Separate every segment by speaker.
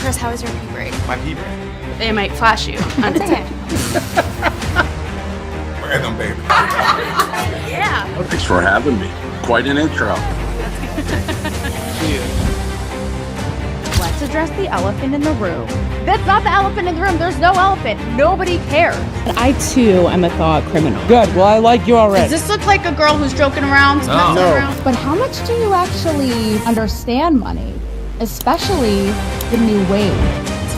Speaker 1: Chris, how was your pee break?
Speaker 2: My pee break.
Speaker 1: It might flash you undetected.
Speaker 2: Random baby.
Speaker 1: Yeah.
Speaker 3: Well, thanks for having me. Quite an intro.
Speaker 4: Let's address the elephant in the room. That's not the elephant in the room. There's no elephant. Nobody cares.
Speaker 5: I too am a thought criminal. Good. Well, I like you already.
Speaker 1: Does this look like a girl who's joking around?
Speaker 2: No.
Speaker 1: Around?
Speaker 4: But how much do you actually understand money? Especially the new wave.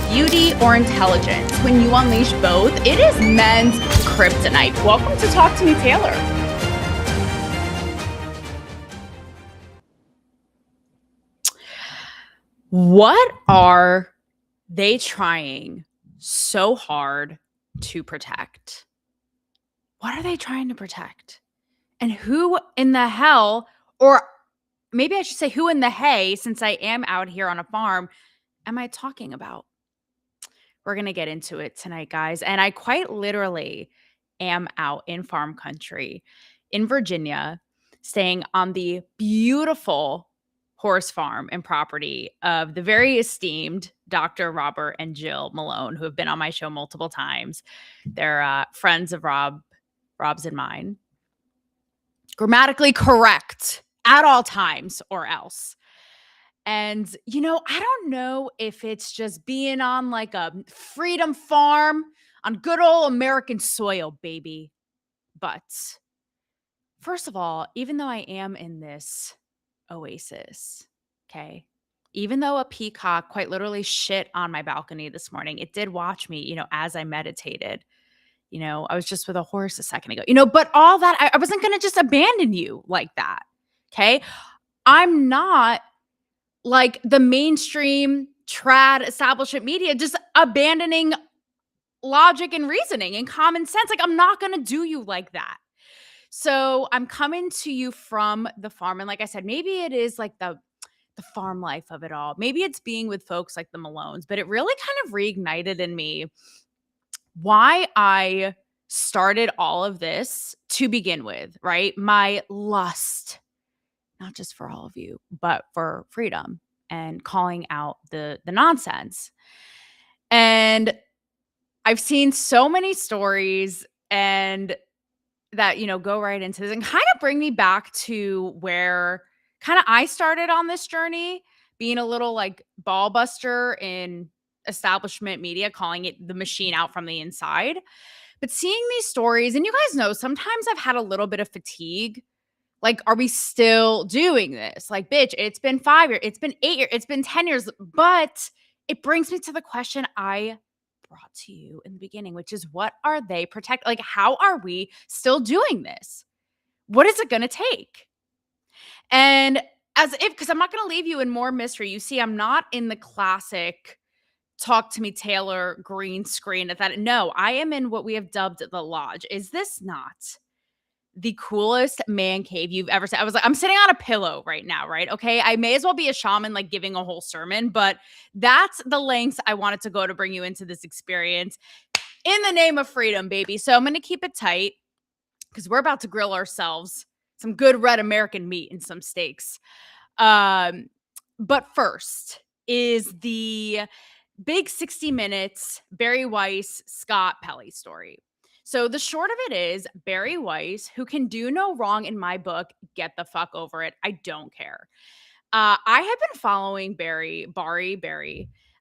Speaker 1: Beauty or intelligence? When you unleash both, it is men's kryptonite. Welcome to Talk to Me, Taylor. What are they trying so hard to protect? What are they trying to protect? And who in the hell, or maybe I should say who in the hay, since I am out here on a farm, am I talking about? We're going to get into it tonight, guys. And I quite literally am out in farm country in Virginia, staying on the beautiful horse farm and property of the very esteemed Dr. Robert and Jill Malone, who have been on my show multiple times. They're friends of Rob's and mine. Grammatically correct at all times or else. And, you know, I don't know if it's just being on like a freedom farm on good old American soil, baby. But first of all, even though I am in this oasis, okay, even though a peacock quite literally shit on my balcony this morning, it did watch me, you know, as I meditated. You know, I was just with a horse a second ago, you know, but all that, I wasn't going to just abandon you like that. Okay. I'm not like the mainstream trad establishment media just abandoning logic and reasoning and common sense. Like, I'm not going to do you like that. So I'm coming to you from the farm. And like I said, maybe it is like the farm life of it all. Maybe it's being with folks like the Malones, but it really kind of reignited in me why I started all of this to begin with, right? My lust, not just for all of you, but for freedom and calling out the nonsense. And I've seen so many stories and that, you know, go right into this and kind of bring me back to where kind of I started on this journey, being a little like ball buster in establishment media, calling it the machine out from the inside. But seeing these stories, and you guys know, sometimes I've had a little bit of fatigue. Like, are we still doing this? Like, bitch, it's been 5 years, it's been 8 years, it's been 10 years. But it brings me to the question I brought to you in the beginning, which is what are they protect? Like, how are we still doing this? What is it going to take? And as if, because I'm not going to leave you in more mystery. You see, I'm not in the classic Talk to Me, Taylor green screen at that. No, I am in what we have dubbed the lodge. Is this not the coolest man cave you've ever seen? I was like, I'm sitting on a pillow right now, right? Okay. I may as well be a shaman, like giving a whole sermon, but that's the lengths I wanted to go to bring you into this experience in the name of freedom, baby. So I'm going to keep it tight because we're about to grill ourselves some good red American meat and some steaks. But first is the big 60 Minutes Barry Weiss, Scott Pelley story. So the short of it is Barry Weiss, who can do no wrong in my book, get the fuck over it. I don't care. I have been following Barry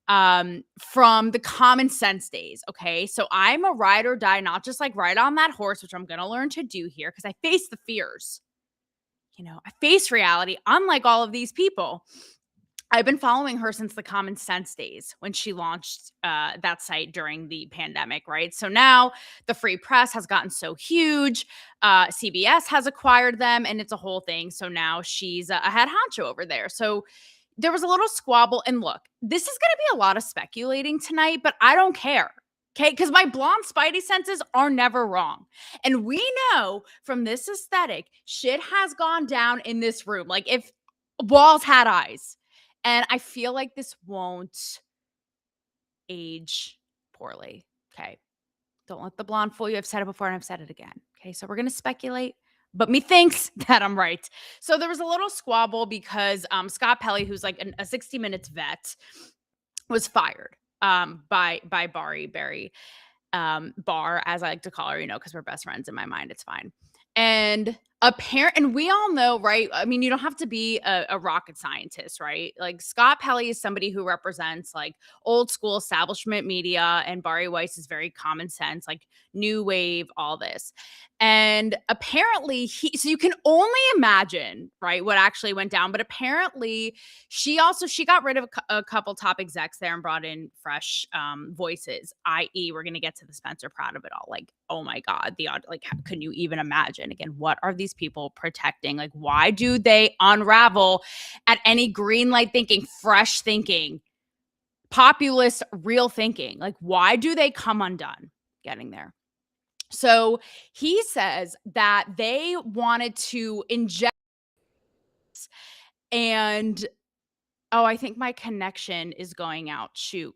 Speaker 1: from the Common Sense days. Okay. So I'm a ride or die, not just like ride on that horse, which I'm going to learn to do here because I face the fears. You know, I face reality, unlike all of these people. I've been following her since the Common Sense days when she launched that site during the pandemic, right? So now the Free Press has gotten so huge. CBS has acquired them and it's a whole thing. So now she's a head honcho over there. So there was a little squabble. And look, this is going to be a lot of speculating tonight, but I don't care. Okay, because my blonde spidey senses are never wrong. And we know from this aesthetic, shit has gone down in this room. Like if walls had eyes. And I feel like this won't age poorly. Okay. Don't let the blonde fool you. I've said it before and I've said it again. Okay. So we're going to speculate, but methinks that I'm right. So there was a little squabble because Scott Pelley, who's like a 60 Minutes vet, was fired by Barry Bar, as I like to call her, because we're best friends in my mind. It's fine. And and we all know, right? I mean, you don't have to be a rocket scientist, right? Like Scott Pelley is somebody who represents like old school establishment media, and Barry Weiss is very common sense, like new wave, all this. And apparently, so you can only imagine, right, what actually went down. But apparently, she got rid of a couple top execs there and brought in fresh voices, i.e. we're going to get to the Spencer Pratt of it all. Like, oh my God, like, how can you even imagine? Again, what are these people protecting? Like, why do they unravel at any green light thinking, fresh thinking, populist, real thinking? Like, why do they come undone getting there? So he says that they wanted to inject, and oh, I think my connection is going out. Shoot.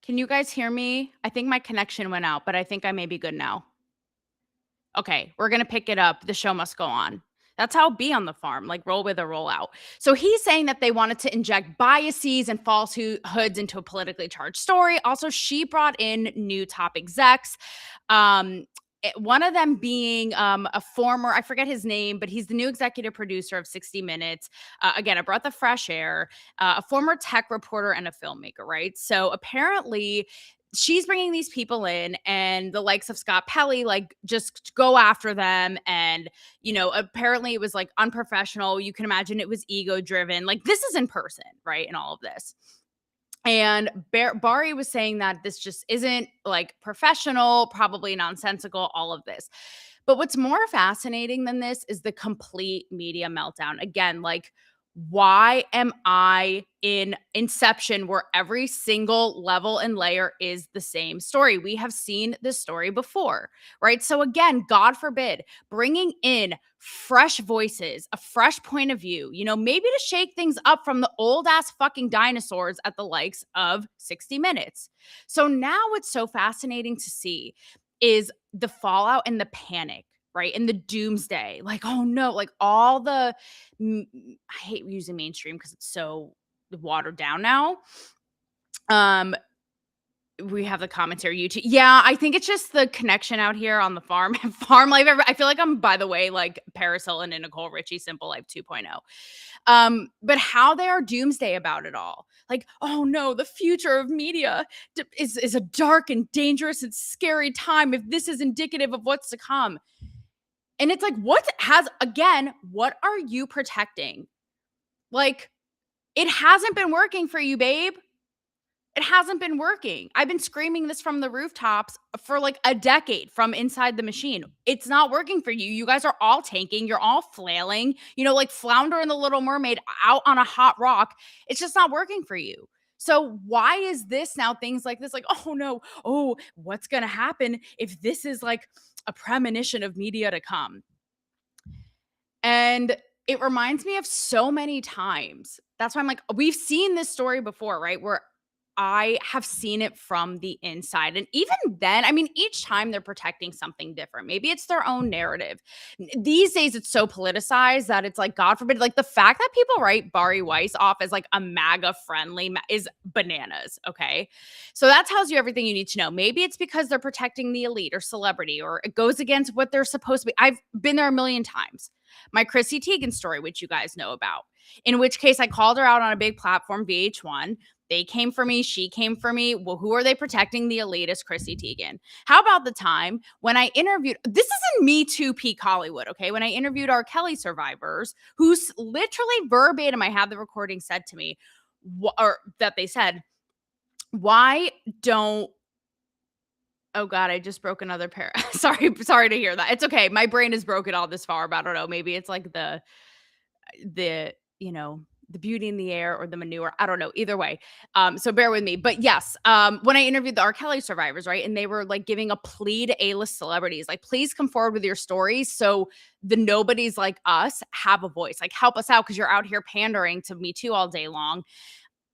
Speaker 1: Can you guys hear me? I think my connection went out, but I think I may be good now. Okay, we're going to pick it up. The show must go on. That's how it be on the farm, like roll with or roll out. So he's saying that they wanted to inject biases and falsehoods into a politically charged story. Also, she brought in new top execs. One of them being a former, I forget his name, but he's the new executive producer of 60 Minutes. Again, I brought the fresh air, a former tech reporter and a filmmaker, right? So apparently she's bringing these people in, and the likes of Scott Pelley, like, just go after them. And, apparently it was like unprofessional. You can imagine it was ego driven. Like, this is in person, right? And all of this. And Bari was saying that this just isn't like professional, probably nonsensical, all of this. But what's more fascinating than this is the complete media meltdown. Again, like, why am I in Inception where every single level and layer is the same story? We have seen this story before, right? So again, God forbid, bringing in fresh voices, a fresh point of view, maybe to shake things up from the old ass fucking dinosaurs at the likes of 60 Minutes. So now what's so fascinating to see is the fallout and the panic, right? And the doomsday. Like, oh no, like all the, I hate using mainstream because it's so watered down now. We have the commentary YouTube. Yeah, I think it's just the connection out here on the farm and farm life. I feel like I'm, by the way, like Paris Hilton and Nicole Richie, Simple Life 2.0. But how they are doomsday about it all. Like, oh no, the future of media is a dark and dangerous and scary time if this is indicative of what's to come. And it's like, what are you protecting? Like, it hasn't been working for you, babe. It hasn't been working. I've been screaming this from the rooftops for like a decade from inside the machine. It's not working for you. You guys are all tanking. You're all flailing, like Flounder and the Little Mermaid out on a hot rock. It's just not working for you. So why is this now things like this? Like, oh no, what's going to happen if this is like a premonition of media to come? And it reminds me of so many times. That's why I'm like, we've seen this story before, right? Where I have seen it from the inside. And even then, I mean, each time they're protecting something different. Maybe it's their own narrative. These days, it's so politicized that it's like, God forbid, like the fact that people write Bari Weiss off as like a MAGA friendly is bananas. Okay. So that tells you everything you need to know. Maybe it's because they're protecting the elite or celebrity, or it goes against what they're supposed to be. I've been there a million times. My Chrissy Teigen story, which you guys know about, in which case I called her out on a big platform, VH1. They came for me. She came for me. Well, who are they protecting? The elitist Chrissy Teigen. How about the time when I interviewed, this isn't Me Too peak Hollywood, okay? When I interviewed R. Kelly survivors, who's literally verbatim, I have the recording said to me, or that they said, why don't, oh God, I just broke another pair. sorry to hear that. It's okay. My brain is broken all this far, but I don't know. Maybe it's like the the beauty in the air or the manure. I don't know. Either way. So bear with me. But yes, when I interviewed the R. Kelly survivors, right? And they were like giving a plea to A-list celebrities, like, please come forward with your stories so the nobodies like us have a voice. Like, help us out because you're out here pandering to Me Too all day long.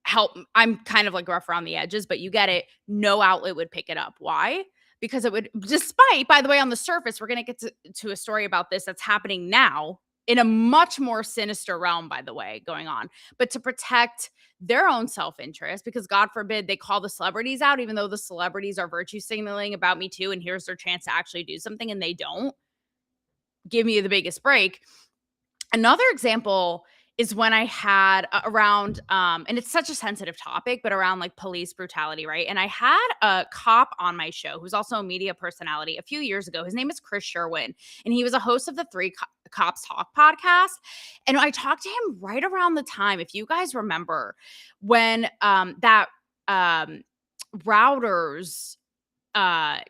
Speaker 1: Help. I'm kind of like rough around the edges, but you get it. No outlet would pick it up. Why? because it would, despite, by the way, on the surface, we're going to get to a story about this that's happening now in a much more sinister realm, by the way, going on, but to protect their own self-interest, because God forbid they call the celebrities out, even though the celebrities are virtue signaling about Me Too, and here's their chance to actually do something, and they don't. Give me the biggest break. Another example is when I had around, and it's such a sensitive topic, but around like police brutality, right? And I had a cop on my show who's also a media personality a few years ago. His name is Chris Sherwin, and he was a host of the Cops Talk podcast. And I talked to him right around the time, if you guys remember, when that Routers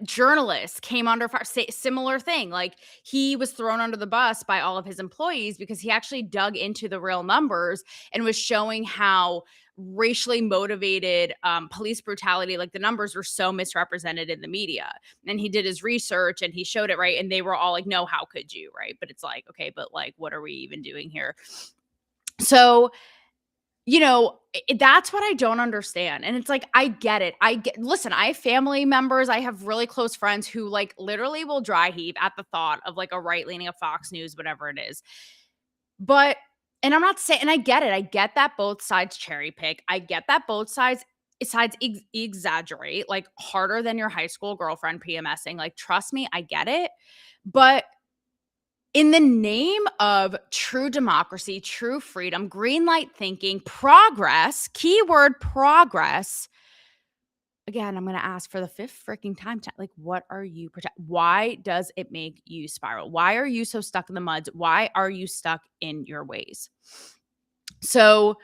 Speaker 1: journalist came under fire, similar thing. Like, he was thrown under the bus by all of his employees because he actually dug into the real numbers and was showing how racially motivated police brutality, like the numbers were so misrepresented in the media. And he did his research and he showed it, right? And they were all like, no, how could you, right? But it's like, okay, but like, what are we even doing here? So, that's what I don't understand. And it's like, I get it. Listen, I have family members. I have really close friends who like literally will dry heave at the thought of like a right leaning of Fox News, whatever it is. But, and I'm not saying, and I get it. I get that both sides cherry pick. I get that both sides exaggerate, like harder than your high school girlfriend PMSing. Like, trust me, I get it. But in the name of true democracy, true freedom, green light thinking, progress, keyword progress. Again, I'm going to ask for the fifth freaking time. Like, what are you Why does it make you spiral? Why are you so stuck in the muds? Why are you stuck in your ways? So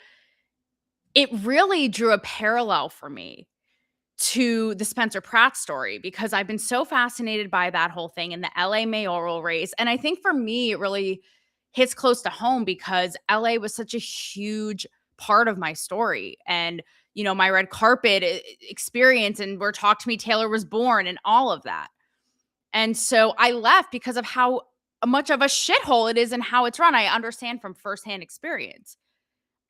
Speaker 1: it really drew a parallel for me to the Spencer Pratt story, because I've been so fascinated by that whole thing in the LA mayoral race. And I think for me, it really hits close to home because LA was such a huge part of my story and, my red carpet experience and where Talk to Me Taylor was born and all of that. And so I left because of how much of a shithole it is and how it's run. I understand from firsthand experience.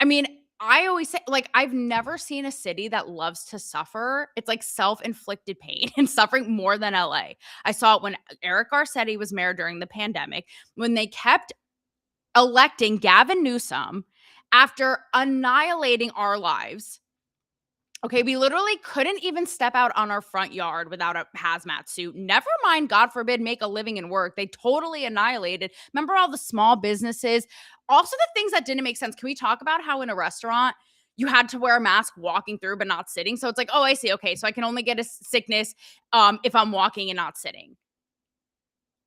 Speaker 1: I mean, I always say, like, I've never seen a city that loves to suffer. It's like self-inflicted pain and suffering more than LA. I saw it when Eric Garcetti was mayor during the pandemic, when they kept electing Gavin Newsom after annihilating our lives. Okay, we literally couldn't even step out on our front yard without a hazmat suit. Never mind, God forbid, make a living and work. They totally annihilated. Remember all the small businesses? Also, the things that didn't make sense. Can we talk about how in a restaurant you had to wear a mask walking through but not sitting? So it's like, oh, I see. Okay, so I can only get a sickness if I'm walking and not sitting.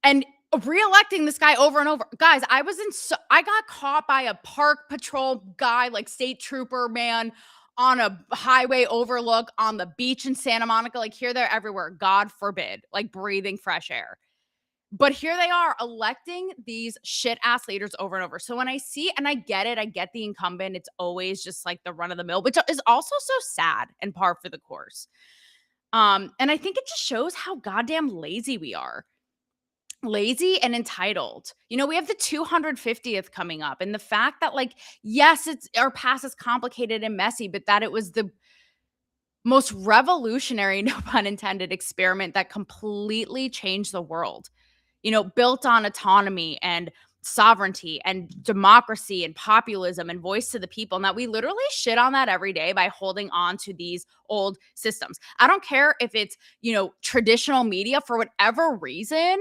Speaker 1: And re-electing this guy over and over. Guys, I got caught by a park patrol guy, like state trooper man, on a highway overlook on the beach in Santa Monica, like here, there, everywhere. God forbid, like breathing fresh air. But here they are electing these shit ass leaders over and over. So when I see, and I get it, I get the incumbent, it's always just like the run of the mill, which is also so sad and par for the course. And I think it just shows how goddamn lazy we are. Lazy and entitled. We have the 250th coming up, and the fact that, like, yes, our past is complicated and messy, but that it was the most revolutionary, no pun intended, experiment that completely changed the world, built on autonomy and sovereignty and democracy and populism and voice to the people. And that we literally shit on that every day by holding on to these old systems. I don't care if it's, traditional media for whatever reason,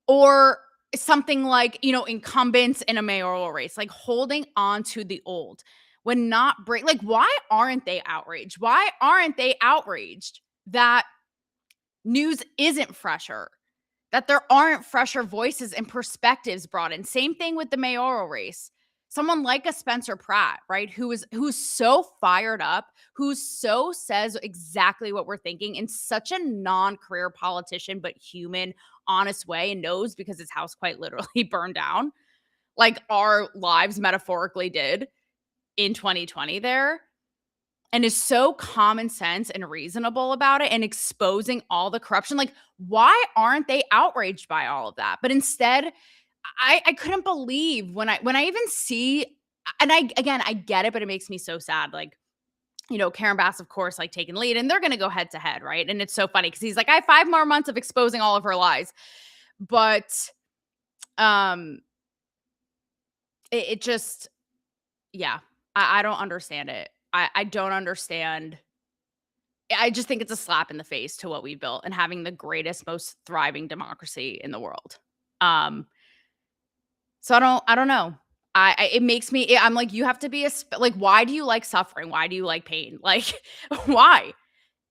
Speaker 1: or something like, incumbents in a mayoral race, like holding on to the old when not like, why aren't they outraged? Why aren't they outraged that news isn't fresher, that there aren't fresher voices and perspectives brought in? Same thing with the mayoral race. Someone like a Spencer Pratt, right? Who's so fired up, who so says exactly what we're thinking in such a non-career politician, but human, honest way, and knows because his house quite literally burned down, like our lives metaphorically did in 2020 there, and is so common sense and reasonable about it and exposing all the corruption. Like, why aren't they outraged by all of that? But instead, I couldn't believe when I even see, and I get it, but it makes me so sad. Like, Karen Bass, of course, like taking lead, and they're going to go head to head, right? And it's so funny because he's like, I have 5 more months of exposing all of her lies. But um it just, yeah, I don't understand it. I don't understand. I just think it's a slap in the face to what we built and having the greatest, most thriving democracy in the world. Um, so I don't know. It makes me, I'm like, you have to be like, why do you like suffering? Why do you like pain? Like, why?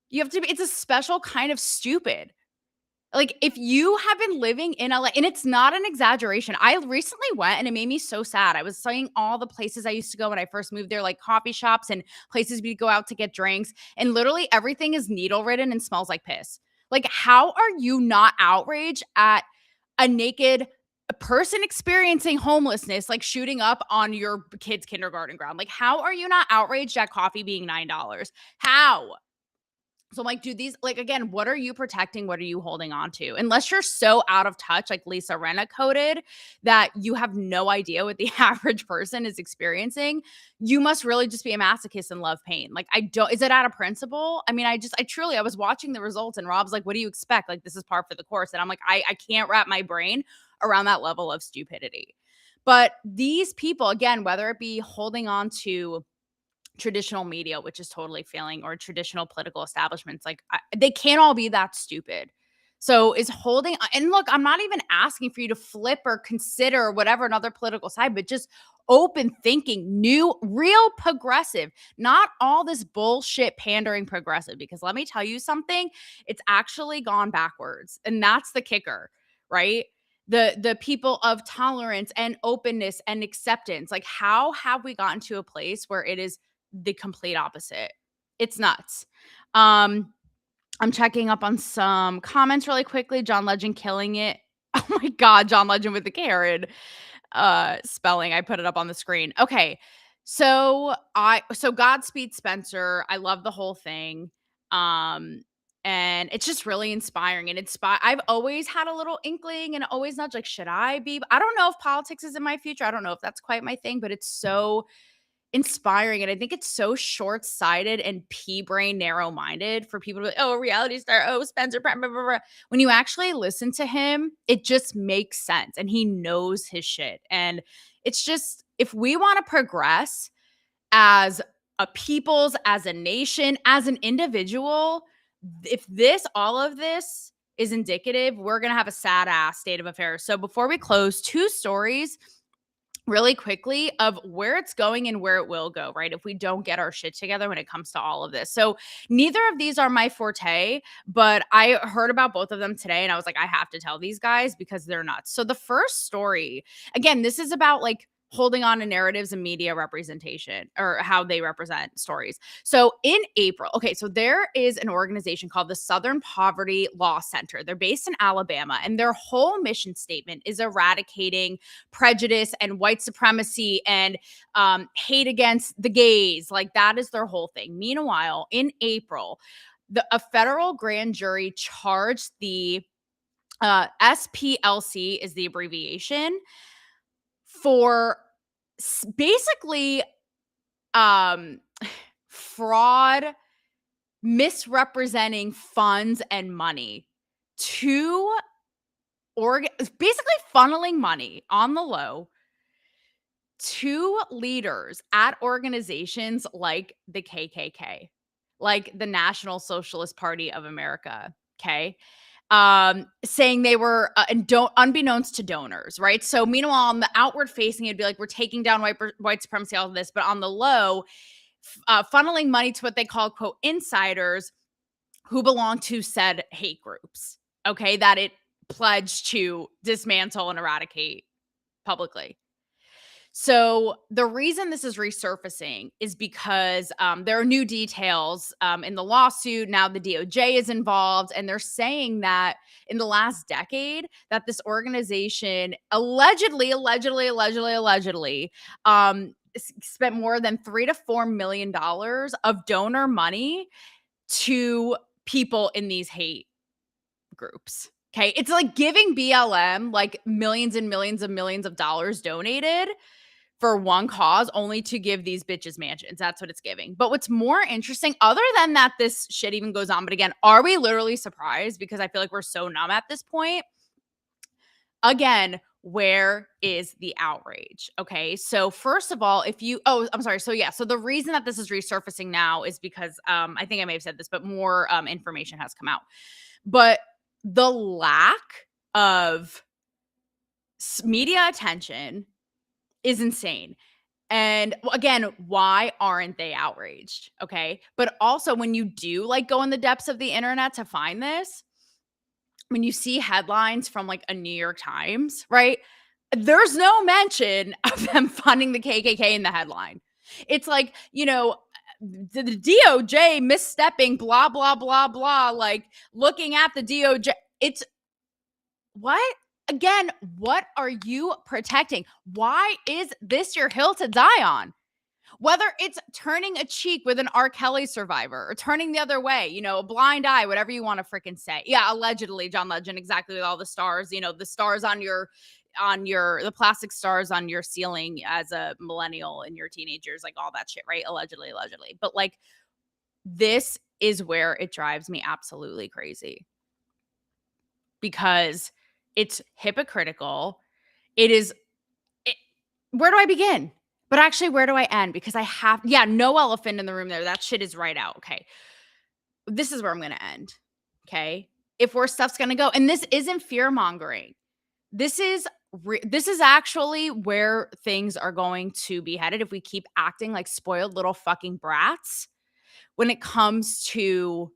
Speaker 1: You have to be, it's a special kind of stupid. Like, if you have been living in LA, and it's not an exaggeration. I recently went and it made me so sad. I was seeing all the places I used to go when I first moved there, like coffee shops and places we go out to get drinks. And literally everything is needle ridden and smells like piss. Like, how are you not outraged at a naked person experiencing homelessness, like shooting up on your kid's kindergarten ground? Like, how are you not outraged at coffee being $9? How? So I'm like, dude, these, like, again, what are you protecting? What are you holding on to? Unless you're so out of touch, like Lisa Renna coded, that you have no idea what the average person is experiencing, you must really just be a masochist and love pain. Like, is it out of principle? I mean, I was watching the results and Rob's like, what do you expect? Like, this is par for the course. And I'm like, I can't wrap my brain around that level of stupidity. But these people, again, whether it be holding on to traditional media, which is totally failing, or traditional political establishments, like they can't all be that stupid. So is holding, and look, I'm not even asking for you to flip or consider whatever another political side, but just open thinking, new, real progressive, not all this bullshit pandering progressive. Because let me tell you something, it's actually gone backwards. And that's the kicker, right? The people of tolerance and openness and acceptance. Like, how have we gotten to a place where it is the complete opposite? It's nuts. I'm checking up on some comments really quickly. John Legend killing it. Oh my God, John Legend with the Karen spelling. I put it up on the screen. Okay. So Godspeed Spencer. I love the whole thing. And it's just really inspiring and I've always had a little inkling and always nudge, like, should I be? I don't know if politics is in my future. I don't know if that's quite my thing, but it's so inspiring, and I think it's so short-sighted and pea-brain narrow-minded for people to be like, "Oh, a reality star. Oh, Spencer Pratt, blah, blah, blah." When you actually listen to him, it just makes sense, and he knows his shit, and it's just, if we wanna progress as a peoples, as a nation, as an individual, if all of this is indicative, we're gonna have a sad-ass state of affairs. So before we close, 2 stories really quickly of where it's going and where it will go, right? If we don't get our shit together when it comes to all of this. So neither of these are my forte, but I heard about both of them today and I was like, I have to tell these guys because they're nuts. So the first story, again, this is about like holding on to narratives and media representation, or how they represent stories. So in April, okay, so there is an organization called the Southern Poverty Law Center. They're based in Alabama, and their whole mission statement is eradicating prejudice and white supremacy and hate against the gays. Like, that is their whole thing. Meanwhile, in April, a federal grand jury charged the SPLC is the abbreviation, for basically fraud, misrepresenting funds and money to basically funneling money on the low to leaders at organizations like the KKK, like the National Socialist Party of America, okay? Saying they were unbeknownst to donors, right? So meanwhile, on the outward facing, it'd be like, we're taking down white supremacy, all of this, but on the low, funneling money to what they call, quote, insiders who belong to said hate groups, okay, that it pledged to dismantle and eradicate publicly. So the reason this is resurfacing is because there are new details in the lawsuit. Now the DOJ is involved, and they're saying that in the last decade that this organization allegedly spent more than $3 to $4 million of donor money to people in these hate groups. Okay. It's like giving BLM like millions and millions of dollars donated for one cause, only to give these bitches mansions. That's what it's giving. But what's more interesting, other than that this shit even goes on, but again, are we literally surprised? Because I feel like we're so numb at this point. Again, where is the outrage? Okay. So first of all, I'm sorry. So yeah, so the reason that this is resurfacing now is because I think I may have said this, but more information has come out. But the lack of media attention is insane. And again, why aren't they outraged? Okay. But also, when you do like go in the depths of the internet to find this, when you see headlines from like a New York Times, right? There's no mention of them funding the KKK in the headline. It's like, the DOJ misstepping, blah, blah, blah, blah, like looking at the DOJ. It's what? Again, what are you protecting? Why is this your hill to die on? Whether it's turning a cheek with an R. Kelly survivor or turning the other way, a blind eye, whatever you want to freaking say. Yeah, allegedly, John Legend, exactly, with all the stars, the stars on the plastic stars on your ceiling as a millennial in your teenagers, like all that shit, right? Allegedly. But like, this is where it drives me absolutely crazy because it's hypocritical. Where do I begin? But actually, where do I end? Because no elephant in the room there. That shit is right out. Okay. This is where I'm going to end. Okay. If where stuff's going to go. And this isn't fear mongering. This is actually where things are going to be headed if we keep acting like spoiled little fucking brats when it comes to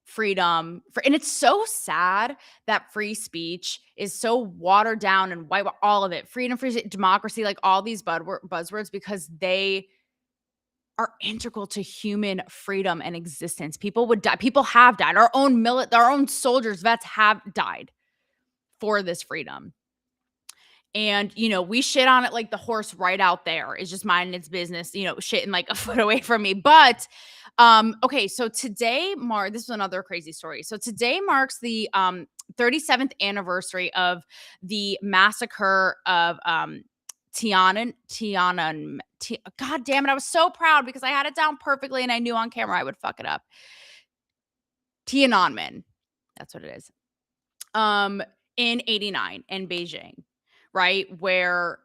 Speaker 1: freedom. And it's so sad that free speech is so watered down and white, all of it, freedom, free democracy, like all these buzzwords, because they are integral to human freedom and existence. People would die. People have died. Our own soldiers, vets have died for this freedom. And, we shit on it like the horse right out there is just minding its business, shitting like a foot away from me. But, okay, so today, this is another crazy story. So today marks the 37th anniversary of the massacre of God damn it. I was so proud because I had it down perfectly and I knew on camera I would fuck it up. Tiananmen. That's what it is. In 89 in Beijing, right? Where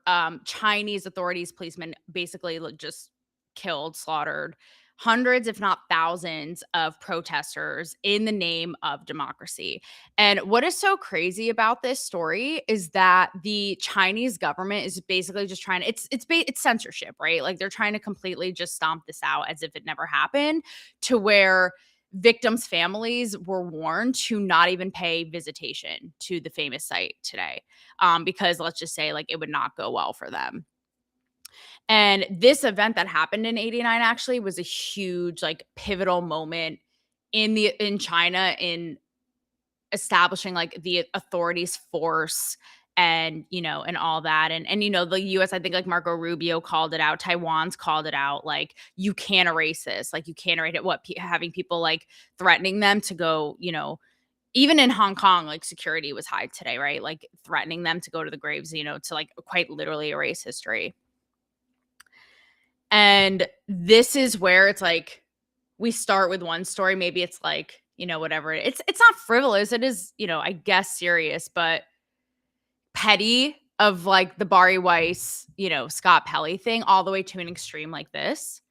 Speaker 1: Chinese authorities, policemen basically just killed, slaughtered hundreds, if not thousands, of protesters in the name of democracy. And what is so crazy about this story is that the Chinese government is basically just trying to, it's censorship, right? Like they're trying to completely just stomp this out as if it never happened, to where victims' families were warned to not even pay visitation to the famous site today, because let's just say like it would not go well for them. And this event that happened in 89 actually was a huge, like, pivotal moment in China in establishing like the authorities' force and and all that, and the US, I think like Marco Rubio called it out, Taiwan's called it out, like you can't erase this, like you can't erase it. Having people like threatening them to go, even in Hong Kong, like security was high today, right? Like threatening them to go to the graves, to like quite literally erase history. And this is where it's like we start with one story, maybe it's like, whatever. It's not frivolous. It is, I guess serious, but petty, of like the Bari Weiss, Scott Pelley thing, all the way to an extreme like this.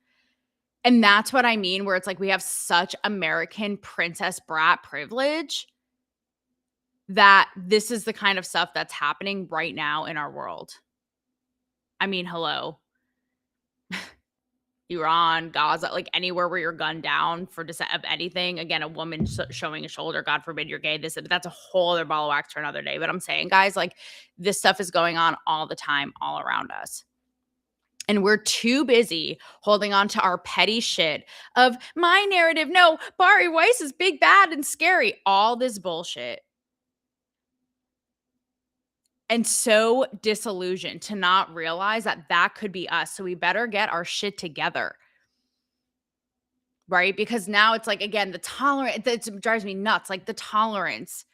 Speaker 1: And that's what I mean, where it's like we have such American princess brat privilege that this is the kind of stuff that's happening right now in our world. I mean, hello. Iran, Gaza, like anywhere where you're gunned down for dissent of anything. Again, a woman showing a shoulder, God forbid you're gay. That's a whole other ball of wax for another day. But I'm saying, guys, like this stuff is going on all the time, all around us. And we're too busy holding on to our petty shit of my narrative. No, Bari Weiss is big, bad, and scary. All this bullshit. And so disillusioned to not realize that that could be us. So we better get our shit together. Right? Because now it's like, again, the tolerance, it drives me nuts. Like the tolerance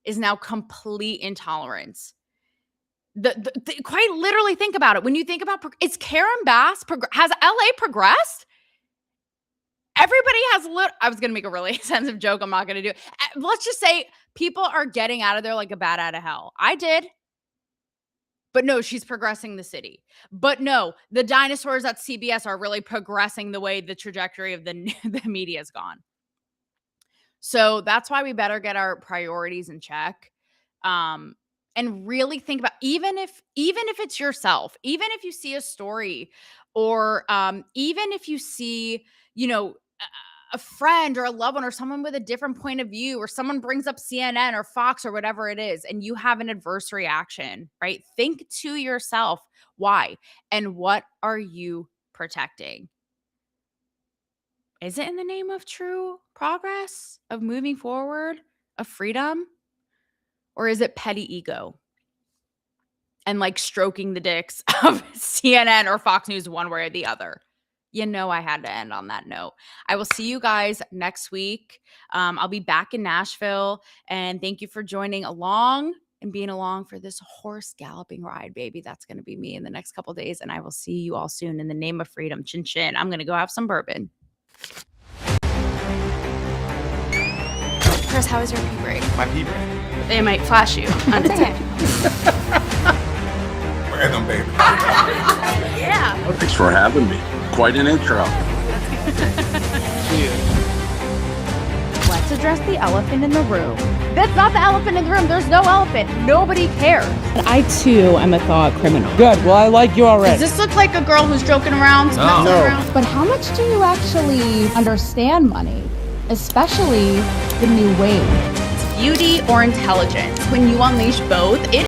Speaker 1: is now complete intolerance. Quite literally think about it. When you think about, is Karen Bass, has LA progressed? Everybody has I was going to make a really sensitive joke. I'm not going to do it. Let's just say people are getting out of there like a bat out of hell. I did. But no, she's progressing the city. But no, the dinosaurs at CBS are really progressing the way the trajectory of the media has gone. So that's why we better get our priorities in check. And really think about, even if it's yourself, even if you see a story, or even if you see, a friend or a loved one or someone with a different point of view, or someone brings up CNN or Fox or whatever it is, and you have an adverse reaction, right? Think to yourself, why? And what are you protecting? Is it in the name of true progress, of moving forward, of freedom? Or is it petty ego and like stroking the dicks of CNN or Fox News one way or the other? I had to end on that note. I will see you guys next week. I'll be back in Nashville, and thank you for joining along and being along for this horse galloping ride, baby. That's going to be me in the next couple of days, and I will see you all soon in the name of freedom. Chin chin. I'm going to go have some bourbon. Chris, how was your pee break?
Speaker 2: My pee break.
Speaker 1: They might flash you undetected.
Speaker 2: Random, baby.
Speaker 1: Yeah.
Speaker 3: Thanks for having me. Quite an intro.
Speaker 4: Let's address the elephant in the room. That's not the elephant in the room. There's no elephant. Nobody cares.
Speaker 5: I too am a thought criminal. Good. Well, I like you already.
Speaker 1: Does this look like a girl who's joking around?
Speaker 2: No.
Speaker 4: But how much do you actually understand money? Especially the new wave.
Speaker 1: Beauty or intelligence? When you unleash both, it